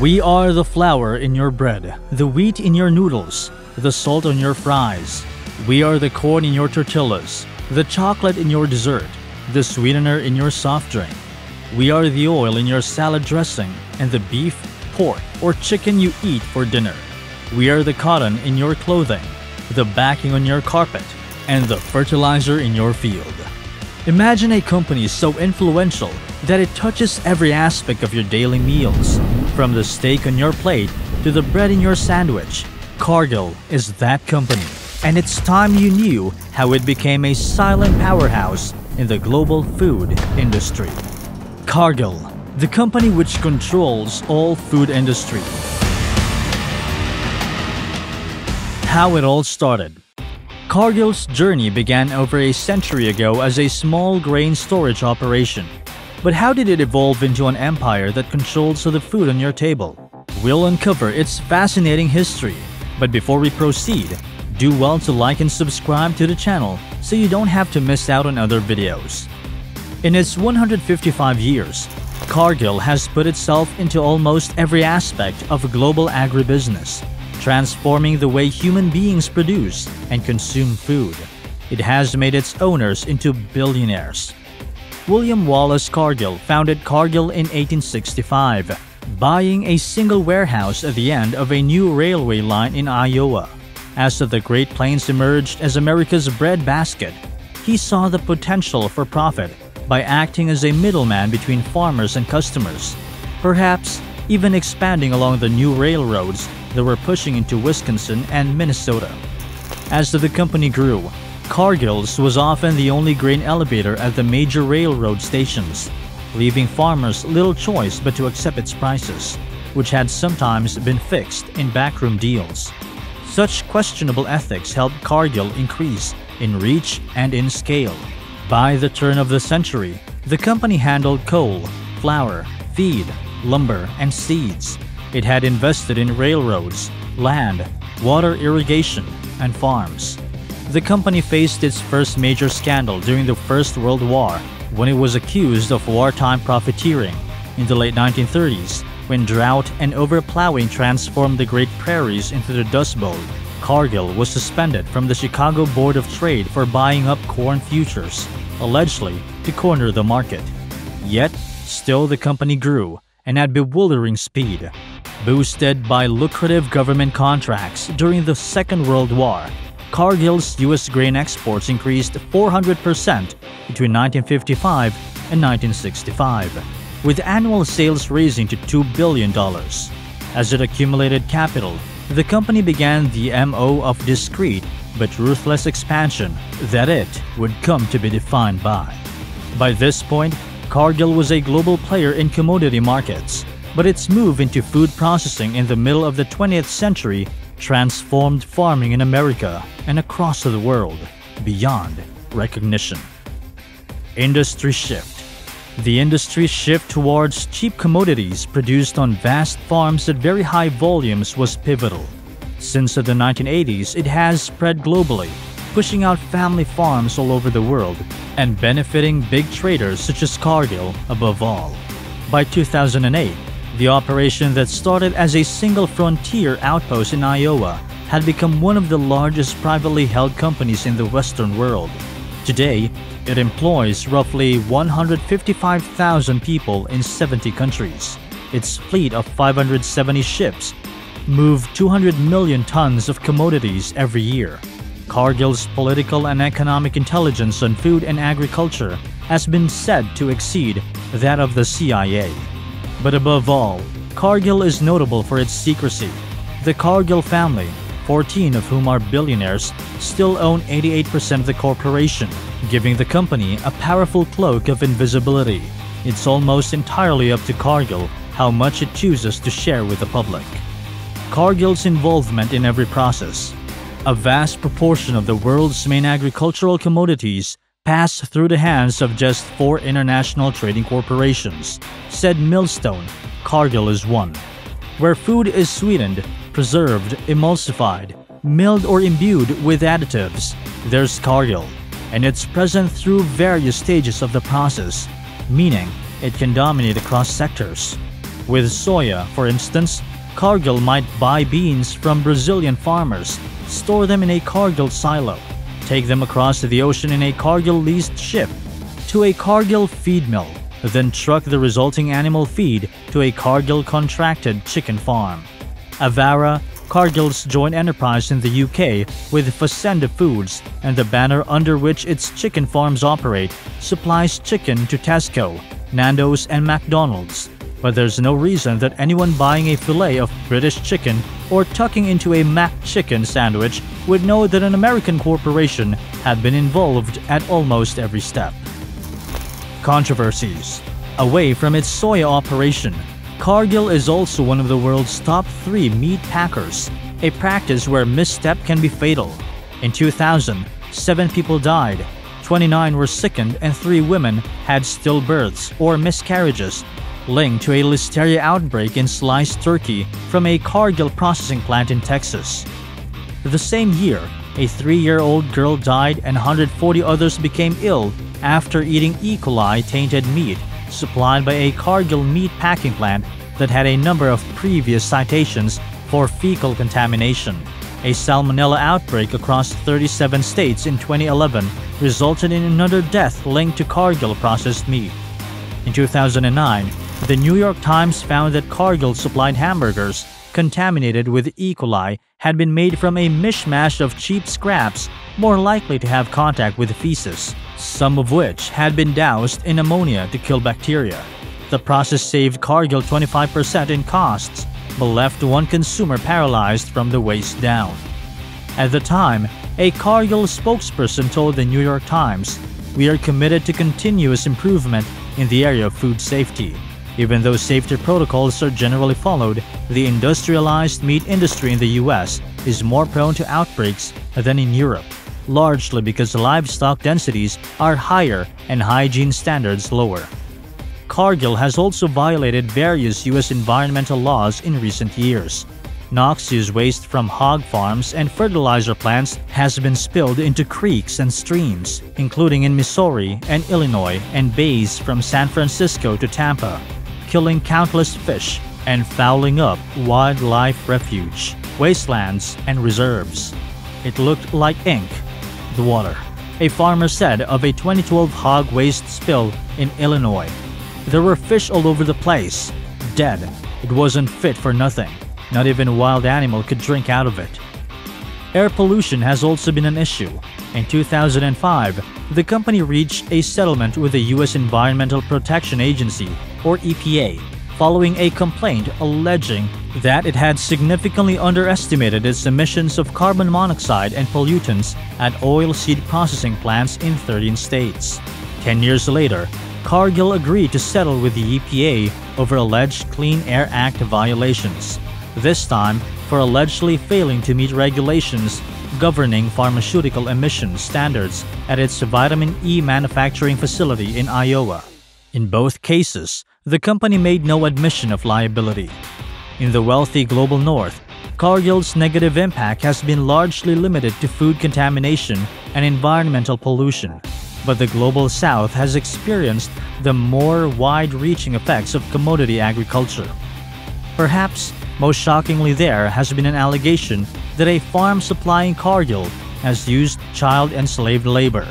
We are the flour in your bread, the wheat in your noodles, the salt on your fries. We are the corn in your tortillas, the chocolate in your dessert, the sweetener in your soft drink. We are the oil in your salad dressing and the beef, pork, or chicken you eat for dinner. We are the cotton in your clothing, the backing on your carpet, and the fertilizer in your field. Imagine a company so influential that it touches every aspect of your daily meals, from the steak on your plate to the bread in your sandwich. Cargill is that company, and it's time you knew how it became a silent powerhouse in the global food industry. Cargill, the company which controls all food industry. How it all started. Cargill's journey began over a century ago as a small grain storage operation. But how did it evolve into an empire that controls the food on your table? We'll uncover its fascinating history. But before we proceed, do well to like and subscribe to the channel so you don't have to miss out on other videos. In its 155 years, Cargill has put itself into almost every aspect of global agribusiness, transforming the way human beings produce and consume food. It has made its owners into billionaires. William Wallace Cargill founded Cargill in 1865, buying a single warehouse at the end of a new railway line in Iowa. As the Great Plains emerged as America's breadbasket, he saw the potential for profit by acting as a middleman between farmers and customers, perhaps even expanding along the new railroads that were pushing into Wisconsin and Minnesota. As the company grew, Cargill's was often the only grain elevator at the major railroad stations, leaving farmers little choice but to accept its prices, which had sometimes been fixed in backroom deals. Such questionable ethics helped Cargill increase in reach and in scale. By the turn of the century, the company handled coal, flour, feed, lumber, and seeds. It had invested in railroads, land, water irrigation, and farms. The company faced its first major scandal during the First World War when it was accused of wartime profiteering. In the late 1930s, when drought and overplowing transformed the Great Prairies into the Dust Bowl, Cargill was suspended from the Chicago Board of Trade for buying up corn futures, allegedly to corner the market. Yet, still the company grew, and at bewildering speed. Boosted by lucrative government contracts during the Second World War, Cargill's U.S. grain exports increased 400% between 1955 and 1965, with annual sales raising to $2 billion. As it accumulated capital, the company began the MO of discreet but ruthless expansion that it would come to be defined by. By this point, Cargill was a global player in commodity markets, but its move into food processing in the middle of the 20th century transformed farming in America and across the world beyond recognition. Industry shift. The industry shift towards cheap commodities produced on vast farms at very high volumes was pivotal. Since the 1980s, it has spread globally, pushing out family farms all over the world and benefiting big traders such as Cargill above all. By 2008, the operation that started as a single frontier outpost in Iowa had become one of the largest privately held companies in the Western world. Today, it employs roughly 155,000 people in 70 countries. Its fleet of 570 ships move 200 million tons of commodities every year. Cargill's political and economic intelligence on food and agriculture has been said to exceed that of the CIA. But above all, Cargill is notable for its secrecy. The Cargill family, 14 of whom are billionaires, still own 88% of the corporation, giving the company a powerful cloak of invisibility. It's almost entirely up to Cargill how much it chooses to share with the public. Cargill's involvement in every process. A vast proportion of the world's main agricultural commodities pass through the hands of just 4 international trading corporations. Said Millstone, Cargill is one. Where food is sweetened, preserved, emulsified, milled or imbued with additives, there's Cargill, and it's present through various stages of the process, meaning it can dominate across sectors. With soya, for instance, Cargill might buy beans from Brazilian farmers, store them in a Cargill silo, take them across the ocean in a Cargill-leased ship to a Cargill feed mill, then truck the resulting animal feed to a Cargill-contracted chicken farm. Avara, Cargill's joint enterprise in the UK with Fazenda Foods and the banner under which its chicken farms operate, supplies chicken to Tesco, Nando's and McDonald's. But there's no reason that anyone buying a fillet of British chicken or tucking into a McChicken sandwich would know that an American corporation had been involved at almost every step. Controversies. Away from its soya operation, Cargill is also one of the world's top 3 meat packers, a practice where misstep can be fatal. In 2000, 7 people died, 29 were sickened and 3 women had stillbirths or miscarriages, linked to a listeria outbreak in sliced turkey from a Cargill processing plant in Texas. The same year, a 3-year-old girl died and 140 others became ill after eating E. coli tainted meat supplied by a Cargill meat packing plant that had a number of previous citations for fecal contamination. A salmonella outbreak across 37 states in 2011 resulted in another death linked to Cargill processed meat. In 2009, the New York Times found that Cargill-supplied hamburgers contaminated with E. coli had been made from a mishmash of cheap scraps more likely to have contact with feces, some of which had been doused in ammonia to kill bacteria. The process saved Cargill 25% in costs, but left one consumer paralyzed from the waist down. At the time, a Cargill spokesperson told the New York Times, "We are committed to continuous improvement in the area of food safety. Even though safety protocols are generally followed, the industrialized meat industry in the US is more prone to outbreaks than in Europe, largely because livestock densities are higher and hygiene standards lower." Cargill has also violated various US environmental laws in recent years. Noxious waste from hog farms and fertilizer plants has been spilled into creeks and streams, including in Missouri and Illinois, and bays from San Francisco to Tampa, killing countless fish and fouling up wildlife refuge, wastelands, and reserves. It looked like ink, the water, a farmer said of a 2012 hog waste spill in Illinois. "There were fish all over the place, dead. It wasn't fit for nothing. Not even a wild animal could drink out of it." Air pollution has also been an issue. In 2005, the company reached a settlement with the U.S. Environmental Protection Agency, or EPA, following a complaint alleging that it had significantly underestimated its emissions of carbon monoxide and pollutants at oilseed processing plants in 13 states. 10 years later, Cargill agreed to settle with the EPA over alleged Clean Air Act violations, this time for allegedly failing to meet regulations governing pharmaceutical emission standards at its vitamin E manufacturing facility in Iowa. In both cases, the company made no admission of liability. In the wealthy global north, Cargill's negative impact has been largely limited to food contamination and environmental pollution, but the global south has experienced the more wide-reaching effects of commodity agriculture. Perhaps most shockingly, there has been an allegation that a farm supplying Cargill has used child and slave labor.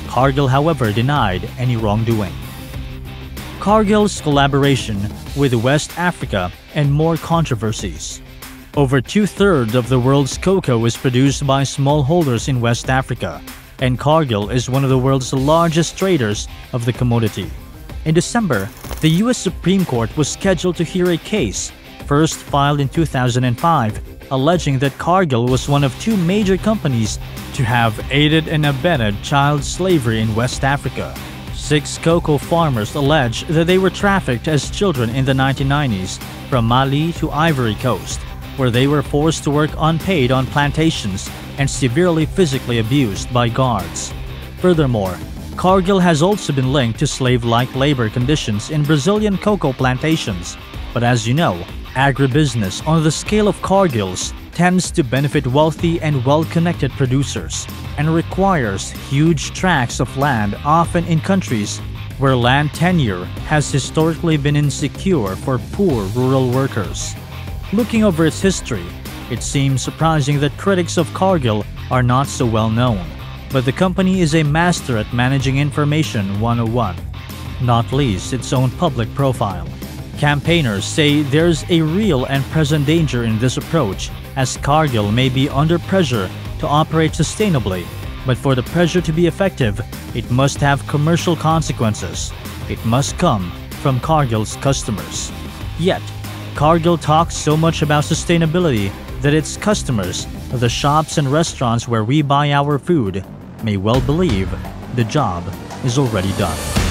Cargill, however, denied any wrongdoing. Cargill's collaboration with West Africa and more controversies. Over 2/3 of the world's cocoa is produced by smallholders in West Africa, and Cargill is one of the world's largest traders of the commodity. In December, the U.S. Supreme Court was scheduled to hear a case, first filed in 2005, alleging that Cargill was one of 2 major companies to have aided and abetted child slavery in West Africa. 6 cocoa farmers allege that they were trafficked as children in the 1990s from Mali to Ivory Coast, where they were forced to work unpaid on plantations and severely physically abused by guards. Furthermore, Cargill has also been linked to slave-like labor conditions in Brazilian cocoa plantations. But as you know, agribusiness on the scale of Cargill's tends to benefit wealthy and well-connected producers and requires huge tracts of land, often in countries where land tenure has historically been insecure for poor rural workers. Looking over its history, it seems surprising that critics of Cargill are not so well known, but the company is a master at managing information 101, not least its own public profile. Campaigners say there's a real and present danger in this approach, as Cargill may be under pressure to operate sustainably, but for the pressure to be effective, it must have commercial consequences. It must come from Cargill's customers. Yet, Cargill talks so much about sustainability that its customers, the shops and restaurants where we buy our food, may well believe the job is already done.